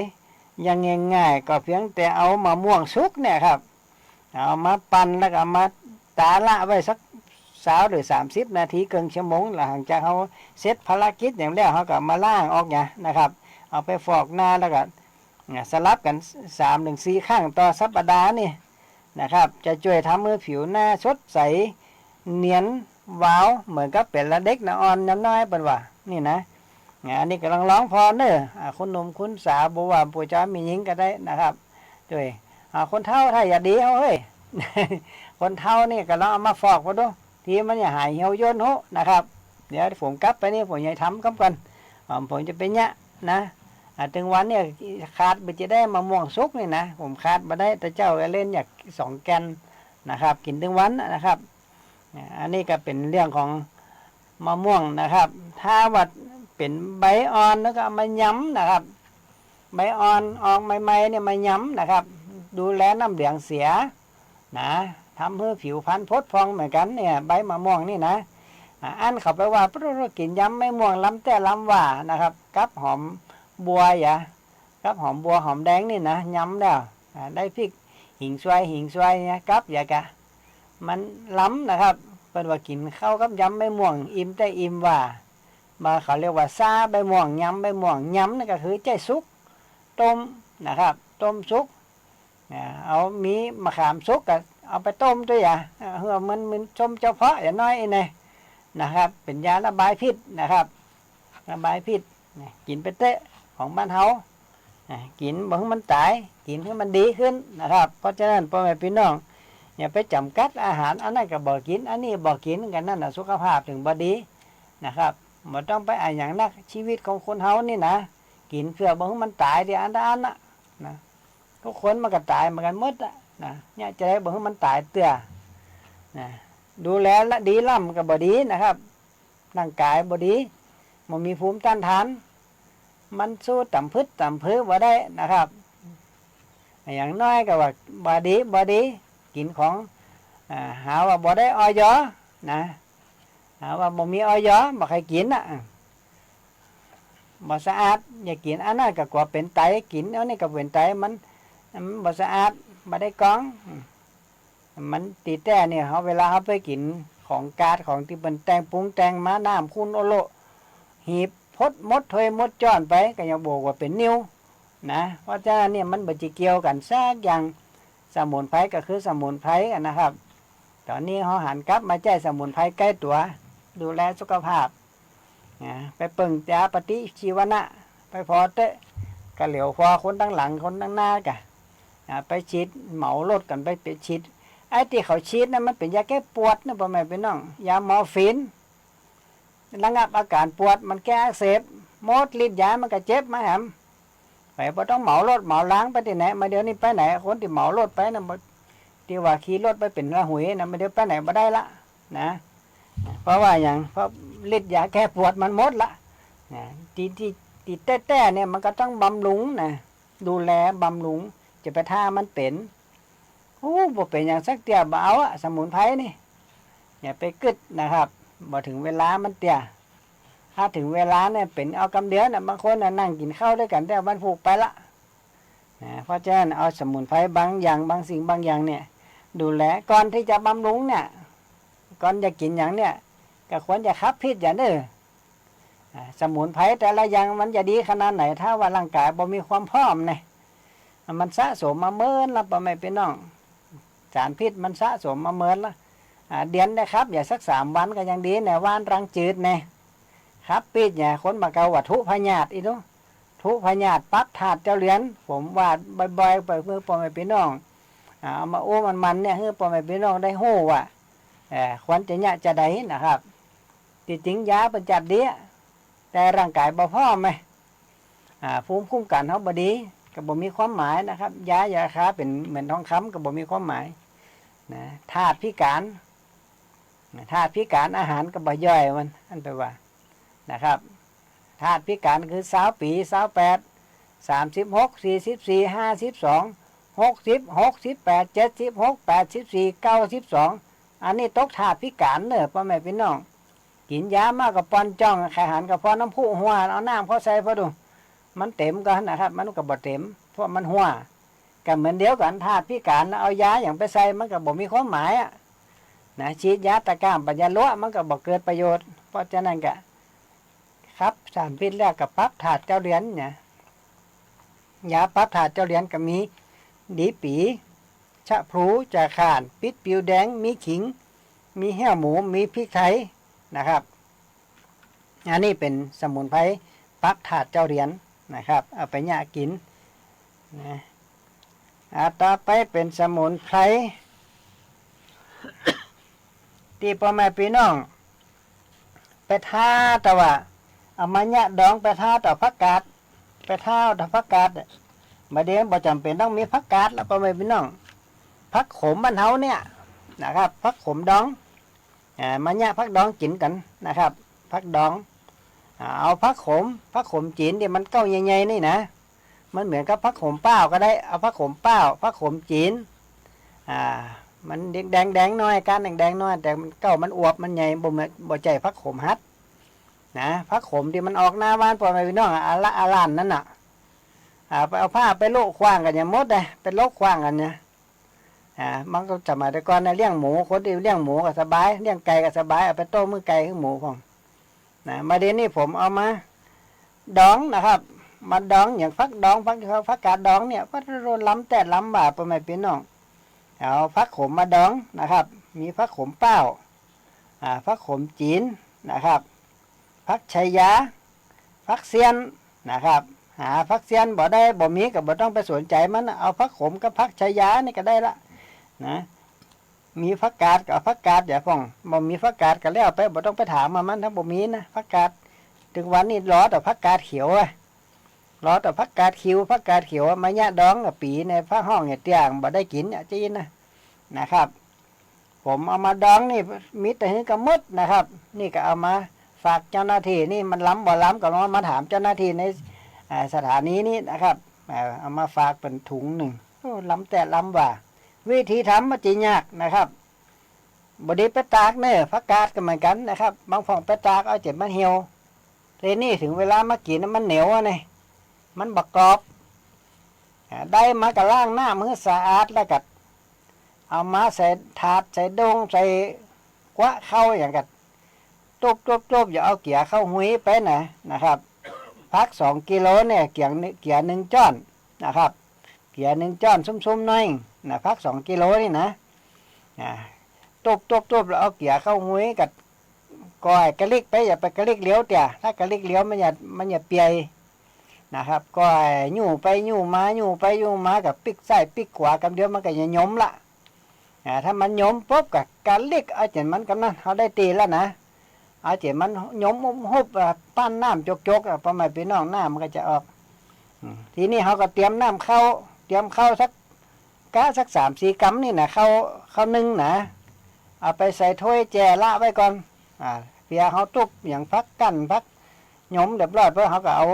ยังง่ายๆก็เพียงแต่เอามะม่วงสุกเนี่ยครับเอามาปั่นแล้วก็มาตาละไว้สัก20 หรือ 30 นาทีครึ่งชั่วโมงหลังจากเขาเสร็จภารกิจอย่างแล้วเขาก็มาล้างออกเนี่ยนะครับเอาไปฟอกหน้าแล้วก็สลับกัน 3-4 ครั้งต่อสัปดาห์นี่นะครับจะช่วยทำให้ผิวหน้าสดใสเนียนวาวเหมือนกับเป็นละเด็กนะอ่อนน้อยเป็นว่านี่นะอันนี้กำลังร้องพอเนอะคุณหนุ่มคุณสาวบัวปู่จ้ามีหญิงก็ได้นะครับด้วยคนเฒ่าถ้าอยากดีเอาเฮ้ย คนเฒ่านี่ก็ลองเอามาฟอกมาดูทีมันจะหายเหี่ยวย่นโหนะครับเดี๋ยวผมกลับไปนี่ผมจะทำกันผมจะเป็นเนี่ยนะถึงวันเนี่ยขาดไปจะได้มะม่วงสุกนี่นะผมขาดมาได้แต่เจ้าเล่นอยาก2 แกนนะครับกินถึงวันนะครับอันนี้ก็เป็นเรื่องของมะม่วงนะครับถ้าว่าเป็นใบอ่อนแล้วก็เอามาย้ำนะครับใบอ่อนออกใหม่ๆเนี่ยมาย้ำนะครับดูแลน้ำเหลืองเสียนะทำให้ผิวพรรณพดพองเหมือนกันเนี่ยใบมะม่วงนี่นะอันเขาไปว่ากินย้ำไม่ม่วงล้ำแต่ล้ำว่านะครับกับหอมบัวกับหอมบัวหอมแดงนี่นะย้ำแล้วได้พริกหิ่งซวยเนี่ยกับกะมันล้ำนะครับเป็นว่ากินข้าวกับย้ำไม่ม่วงอิ่มแต่อิ่มว่ามาเขาเรียกว่าซาใบม่วงย้ำใบม่วงย้ำนี่ก็คือใจสุกต้มนะครับต้มสุกเอามีมะขามสุกก็เอาไปต้มด้วยเพื่อมันชมเจ้าเพาะอย่างน้อยนี่นะครับเป็นยาระบายพิษนะครับระบายพิษกินไปเตะของบ้านเฮา กินบ่ให้มันตายกินให้มันดีขึ้นนะครับเพราะฉะนั้นพ่อแม่พี่น้องอย่าไปจำกัดอาหารอันนั้นก็บ่กินอันนี้บ่กินกันนั่นน่ะสุขภาพถึงบ่ดีนะครับบ่ต้องไปอะไรอย่างนักชีวิตของคนเฮานี่นะกินเพื่อบ่ให้มันตายเดี๋ยวอันนั้นน่ะนะทุกคนมันก็ตายเหมือนกันหมดอ่ะนะเนี่ยจะได้บ่ให้มันตายเตื้อนะดูแลละดีล่ำก็บ่ดีนะครับร่างกายบ่ดีมันมีภูมิต้านทานมันสู้ต่ำพึดต่ำพื้บ่ได้นะครับอย่างน้อยก็ว่าบ่ดีกินของหาว่าบ่ได้ออยนะหาว่าบ่มีออยบ่ใครกินอ่ะบ่สะอาดอย่ากินอันนั้นก็กว่าเป็นไตกินอันนี้ก็เป็นไตมันบ่สะอาดบ่ได้กรองมันติดแต่เนี่ยเวลาเขาไปกินของกาดของที่เป็นแต่งปรุงแต่งมาน้ำคุณโอโลหีบพดมดถวยมดจ้อนไปก็ยังบอกว่าเป็นนิ้วนะเพราะฉะนั้นเนี่ยมันบ่จิเกี่ยวกันซักอย่างสมุนไพรก็คือสมุนไพรนะครับตอนนี้เขาหันกลับมาใช้สมุนไพรใกล้ตัวดูแลสุขภาพไปปึงยาปฏิชีวนะไปพอเตะกะเหลียวพอคนตั้งหลังคนตั้งหน้ากะไปฉีดเหมารถกันไปฉีดไอ้ที่เขาฉีดนั่นมันเป็นยาแก้ปวดนะพ่อแม่พี่น้องยามอร์ฟีนระงับอาการปวดมันแก้อักเสบหมดฤทธิ์ยามันก็เจ็บมาแหมไปบ่ต้องเหมารถเหมาล้างไปที่ไหนมาเดี๋ยวนี้ไปไหนคนที่เหมารถไปนะที่ว่าขี่รถไปเป็นละหุยนะมาเดี๋ยวไปไหนบ่ได้ละนะเพราะว่าอย่างเพราะฤทธิ์ยาแก้ปวดมันหมดละที่แต้เนี่ยมันก็ต้องบำรุงนะดูแลบำรุงจะไปท่ามันเป็นบ่เป็นอย่างสักเตียบ่เอาอะสมุนไพรนี่อย่าไปกึดนะครับบ่ถึงเวลามันเตียถ้าถึงเวลาเนี่ยเป็นเอากำเดียวนะบางคนนั่งกินข้าวด้วยกันแต่มันผูกไปละเพราะฉะนั้นเอาสมุนไพรบางอย่างบางสิ่งบางอย่างเนี่ยดูแลก่อนที่จะบำรุงเนี่ยก่อนจะกินอย่างเนี่ยก็ควรจะคับพิษอย่างนี้สมุนไพรแต่ละอย่างมันจะดีขนาดไหนถ้าว่าร่างกายบ่มีความพร้อมเนี่ยมันสะสมมาเมินแล้วพ่อแม่พี่น้องสารพิษมันสะสมมาเมินแล้วเดือนนะครับอย่าสัก3 วันก็ยังดีเนี่ยว่านรังจืดเนี่ยครับปิดเนี่ยคนมาเกาวัตถุพญาตอีนู้ทุพญาตปั๊บถาดเจ้าเหรียญผมวาดบ่อยๆไปเพื่อพ่อแม่พี่น้องเอามาโอ้มันเนี่ยเพื่อพ่อแม่พี่น้องได้โห่ว่าควรจะเนี่ยจะได้นะครับที่จริงยาเป็นจัดดีแต่ร่างกายบ่พอไหมภูมิคุ้มกันเขาบ่ดีก็บ่มีความหมายนะครับยาคาเป็นเหมือนทองคำก็บ่มีความหมายนะธาตุพิการอาหารก็บ่ย่อยมันอันไปว่านะครับธาตุพิการคือ20 ปี28 36 44 52 60 68 76 84 92อันนี้ตกธาตุพิการเนอะพ่อแม่พี่น้องกินยามากกับปอนจ้องไข่หันกับพอน้ำพุหัวเอาน้ำเขาใส่พอดูมันเต็มกันนะครับมันก็บ่เต็มเพราะมันหัวกันเหมือนเดียวกันธาตุพิการเอายาอย่างไปใส่มันก็บ่มีความหมายนะฉีดยาตะก้ามปัญญาล้มันก็บ่เกิดประโยชน์เพราะฉะนั้นก็ครับสารพิษแล้วกับปั๊บถาดเจ้าเหรียญเนี่ยยาปั๊บถาดเจ้าเหรียญก็มีดีปีชะพลูจ่าข่านปิดปิวแดงมีขิงมีแห้วหมูมีพริกไทยนะครับอันนี้เป็นสมุนไพรปั๊บถาดเจ้าเหรียญนะครับเอาไปย่ากินนะต่อไปเป็นสมุนไพร ที่พ่อแม่พี่น้องไปท่าแต่ว่าเอามาเนี่ยดองไปท่าต่อผักกาดไปท่าต่อผักกาดมาเดี๋ยวบ่จำเป็นต้องมีผักกาดแล้วพ่อแม่พี่น้องผักขมบ้านเฮาเนี่ยนะครับผักขมดองมาเนี่ยผักดองกินกันนะครับผักดองเอาผักขมจีนที่มันเก้าใหญ่ๆนี่นะมันเหมือนกับผักขมเป้าก็ได้เอาผักขมเป้าผักขมจีนมันแดงน้อยการแดงน้อยแต่มันเก้ามันอวบมันใหญ่บ่ใจผักขมฮัดนะผักขมที่มันออกหน้าบ้านพ่อแม่พี่น้องอาลานนั่นน่ะไปเอาผ้าไปโลกขว้างกันอย่างมดเลยเป็นโลกขว้างกันเนี่ยมันก็จะมาแต่ก่อนนะเลี้ยงหมูคนที่เลี้ยงหมูก็สบายเลี้ยงไก่ก็สบายเอาไปต้มมือไก่ขึ้นหมูของนะมาเดี๋ยวนี้ผมเอามาดองนะครับมาดองอย่างฟักดองฟักกาดดองเนี่ยก็ล้ำแต่ล้ำบ่าพ่อแม่พี่น้องเอาฟักขมมาดองนะครับมีฟักขมเป้าฟักขมจีนนะครับฟักชัยยาฟักเซียนนะครับ หาพักเซียนบ่ได้บ่มีก็บ่ต้องไปสนใจมันเอาพักขมกับพักชายานี่ก็ได้ละนะมีผักกาดกับผักกาดอย่าฟ้องบ่มีผักกาดก็แล้วไปบ่ต้องไปถามมันถ้าบ่มีนะผักกาดถึงวันนี้รอแต่ผักกาดเขียวรอแต่ผักกาดเขียวผักกาดเขียวมายะดองกับปีในพระห้องเนี่ยเตียงบ่ได้กินจีนนะครับ ผมเอามาดองนี่มิตรนี้ก็มดนะครับ นี่ก็เอามาฝากเจ้าหน้าที่นี่มันล้ำบ่ล้ำก็มาถามเจ้าหน้าที่ในสถานีนี้นะครับเอามาฝากเป็นถุงหนึ่งล้ำแต่ล้ำว่าวิธีทำมันจะยากนะครับบดีไปตากเนี่ยผักกาดก็เหมือนกันนะครับบางฝั่งไปตากเอาเจ็บมันเหี่ยวทีนี้ถึงเวลามากินมันเหนียวเนี่ยมันบักกรอบได้มากระล่างหน้ามือสะอาดแล้วก็เอามาใส่ถาดใส่ดงใส่กวะเข้าอย่างกันตุบอย่าเอาเกี่ยเข้าหุยไปนะครับพัก2 กิโลเนี่ยเกี่ย1 จ้อนนะครับเกี่ย1 จ้อนซุ่มๆหน่อยนะพัก2 กิโลนี่นะตุบแล้วเอาเกี่ยเข้าหุยกับก้อยกระลิกไปอย่าไปกระลิกเลี้ยวเตี่ยถ้ากระลิกเลี้ยวมันอย่าเปียนะครับก้อยยู่ไปยู่มากับปิกใส่ปิกขวากับเดียวมันก็จะย้มละถ้ามันย้มปุ๊บกับการลิกเอาเจ็ดมันกำนั้นเขาได้ตีแล้วนะเอาเจ็ดมันย้มหุบปั้นน้ำจกประมาณพี่น้องน้ำมันก็จะออกทีนี้เขาก็เตรียมน้ำเข้าสัก3-4 กัมนี่นะเข้านึ่งนะเอาไปใส่ถ้วยแจละไว้ก่อนเพียเขาตุบอย่างพักกั้นพักย้มเรียบร้อยเพื่อเขาก็เอา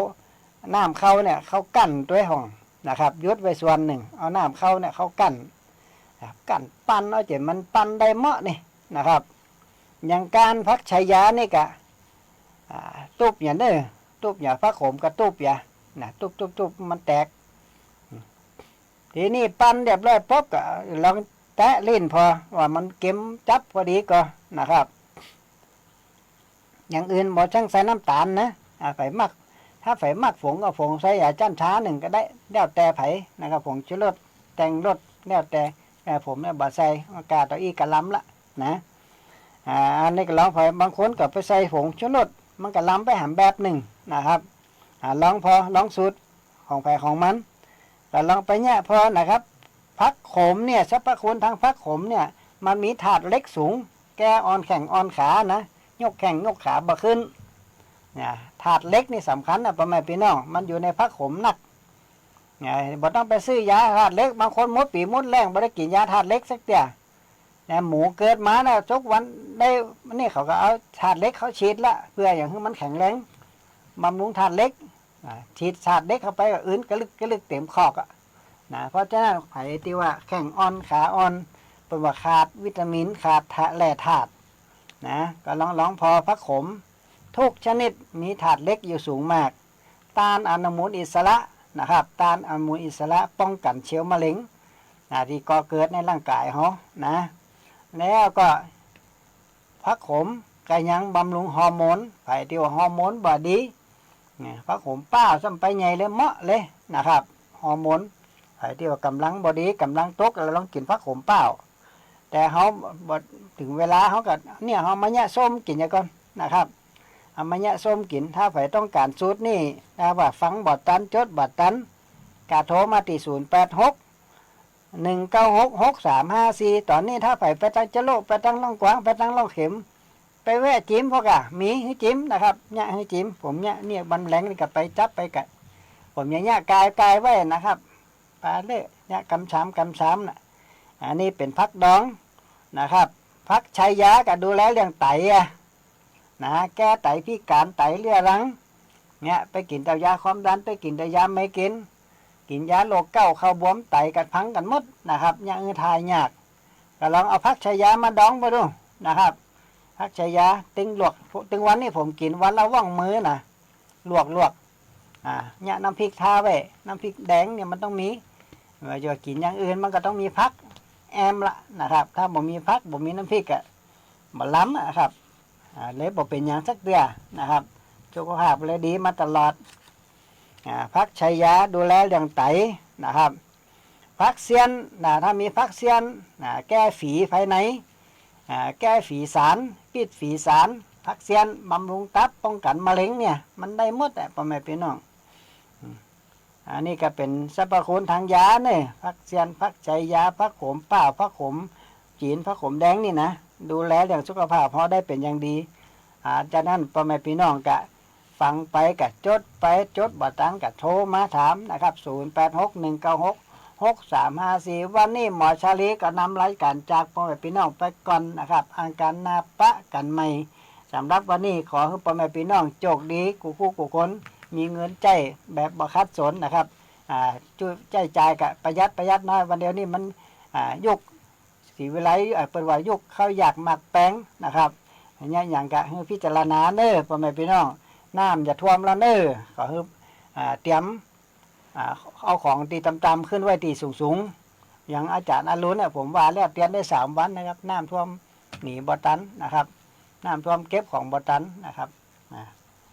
น้ำเข้าเนี่ยเข้ากั้นด้วยห้องนะครับยุดไว้ส่วนหนึ่งเอาน้ำเข้าเนี่ยเข้ากั้นปั้นเอาเจ็ดมันปั้นได้เหมาะนี่นะครับอย่างการพักชายานี่กะตุบอย่างนี้ตุบอย่างพักขมกับตุบอย่างนะตุบมันแตกทีนี้ปั้นเรียบร้อยปุ๊บก็ลองแตะลิ้นพอว่ามันเก็มจับพอดีก็นะครับอย่างอื่นบ่ช่างใส่น้ำตาลนะไฟมักถ้าไฟมักฝงก็ฝงใส่จ้านช้าหนึ่งก็ได้แล้วแต่ไผนะครับฝงชูรสแต่งรสแล้วแต่ผมเนี่ยบ่ใส่กาตัวอีกระล้ำละนะอันนี้ก็ลองไฟบางคนก็ไปใส่ผงชูรสมันก็ล้ำไปหามแบบหนึ่งนะครับลองสูตรของไผของมันแต่ลองไปเนี่ยพอนะครับพักขมเนี่ยสรรพคุณทางพักขมเนี่ยมันมีถาดเล็กสูงแก้อ่อนแข็งอ่อนขานะยกแข้งยกขาบ่ขึ้นเนี่ยถาดเล็กนี่สำคัญนะพ่อแม่พี่น้องมันอยู่ในพักขมนักเนี่ยบ่ต้องไปซื้อยาถาดเล็กบางคนมดปีมดแรงบ่ได้กินยาถาดเล็กสักเดียวเนี่ยหมูเกิดมาเนี่ยทุกวันได้นี่เขาก็เอาถาดเล็กเขาฉีดละเพื่ออย่างให้มันแข็งแรงบำรุงถาดเล็กฉีดถาดเล็กเข้าไปก็อื่นกระลึกเต็มคอกนะเพราะฉะนั้นไผที่ว่าแข้งอ่อนขาอ่อนเป็นว่าขาดวิตามินขาดแร่ธาตุนะก็ลองพอพักขมทุกชนิดมีถาดเล็กอยู่สูงมากต้านอนุมูลอิสระนะครับต้านอนุมูลอิสระป้องกันเชื้อมะเร็งที่ก่อเกิดในร่างกายเขานะแล้วก็พักขมก็ยังบำรุงฮอร์โมนไผที่ว่าฮอร์โมนบ่ดีเนี่ยพักขมป้าซ้ำไปใหญ่เลยเหมาะเลยนะครับฮอร์โมนไผที่ว่ากำลังบ่ดีกำลังตกแล้วลองกินพักขมเปล่าแต่เขาถึงเวลาเขาก็เนี่ยเขามาเนี่ยส้มกินอย่างก่อนนะครับเอามาเนี่ยส้มกินถ้าใครต้องการสูตรนี่ถ้าว่าฟังบอดตันจดบอดตันกาโทรมาที่086-196-6354ตอนนี้ถ้าไปตั้งเจโลไปตั้งล่องกวางไปตั้งล่องเข็มไปแวะจิ้มพวกมีให้จิ้มนะครับเนี่ยให้จิ้มผมเนี่ยบันแหลงนี่กับไปจับไปกัดผมเนี่ยกายไว้นะครับปลาเล่เนี่ยกำช้ำน่ะอันนี้เป็นพักดองนะครับพักชายาก็ดูแลเรื่องไตนะแก้ไตพิการไตเรื้อรังเนี่ยไปกินแต่ยาความดันไปกินแต่ยาไม่กินยาโรคเก้าเข้าบวมไตกัดพังกันหมดนะครับอย่างทายยากก็ลองเอาพักชายามาดองไปดูนะครับพักชายาตึงวันนี้ผมกินวันละว่องมือนะลวกเนี่ยน้ำพริกทาไว้น้ำพริกแดงเนี่ยมันต้องมีจะกินอย่างอื่นมันก็ต้องมีพักแอมละนะครับถ้าบ่มีพักบ่มีน้ำพริกบ่ล้ำนะครับเลยบ่เป็นอย่างสักเดือนะครับสุขภาพเลยดีมาตลอดพักชายาดูแลเรื่องไตนะครับพักเซียนถ้ามีพักเซียนแก้ฝีภายในแก้ฝีสารปิดฝีสารพักเซียนบำรุงตับป้องกันมะเร็งเนี่ยมันได้หมดพ่อแม่พี่น้อง อันนี้ก็เป็นสรรพคุณทางยาเนี่ยผักเซียนผักใจยาผักขมเปล่าผักขมจีนผักขมแดงนี่นะดูแลเรื่องสุขภาพพอได้เป็นอย่างดีจากนั้นพ่อแม่พี่น้องกะฟังไปกะจดไปจดบ่ตังกะโทรมาถามนะครับ0861966354วันนี้หมอชาลีก็นำรายการจากพ่อแม่พี่น้องไปก่อนนะครับอาการนาปะกันใหม่สำหรับวันนี้ขอให้พ่อแม่พี่น้องโชคดีกูคนมีเงินใจแบบบ่คัดสนนะครับจุใจจ่ายกะประหยัดน้อยวันเดียวนี้มันยุคสีวิไลเปิดว่ายุคเข้าอยากหมักแป้งนะครับอย่างกะให้พิจารณาเน้อพ่อแม่พี่น้องน้ำอย่าท่วมแล้วเน้อขอให้เตรียมเอาของตีต่ำๆขึ้นไว้ตีสูงๆอย่างอาจารย์อรุณเนี่ยผมว่าแล้วเตรียมได้3 วันนะครับน้ำท่วมหนีบ่ตันนะครับน้ำท่วมเก็บของบ่ตันนะครับ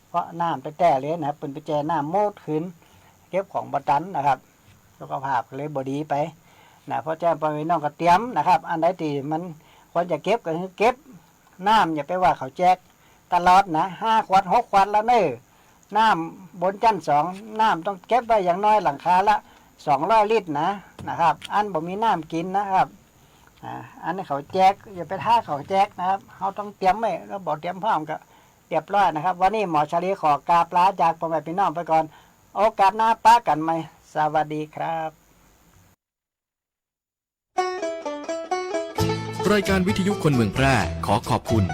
เพราะน้ำไปแต่เลยนะเป็นไปแจน้ำโมดขึ้นเก็บของบ่ตันนะครับสุขภาพเลยบ่ดีไปนะเพราะแจ้งพ่อแม่น้องก็เตรียมนะครับอันใดที่มันควรจะเก็บก็คือเก็บน้ำอย่าไปว่าเขาแจกตลอดนะ5 ขวด 6 ขวดแล้วเน้อน้ำบนชั้น2น้ำต้องเก็บไว้อย่างน้อยหลังคาละ200 ลิตรนะครับอันบ่มีน้ำกินนะครับอันนี้เขาแจกอย่าไปท่าเขาแจกนะครับเขาต้องเตรียมไว้แล้วบอกเตรียมพร้อมก็เรียบร้อยนะครับวันนี้หมอชาลีขอกราบลาจากพ่อแม่พี่น้องไปก่อนโอกาสหน้าป้ากันใหม่สวัสดีครับ รายการวิทยุคนเมืองแพร่ขอขอบคุณ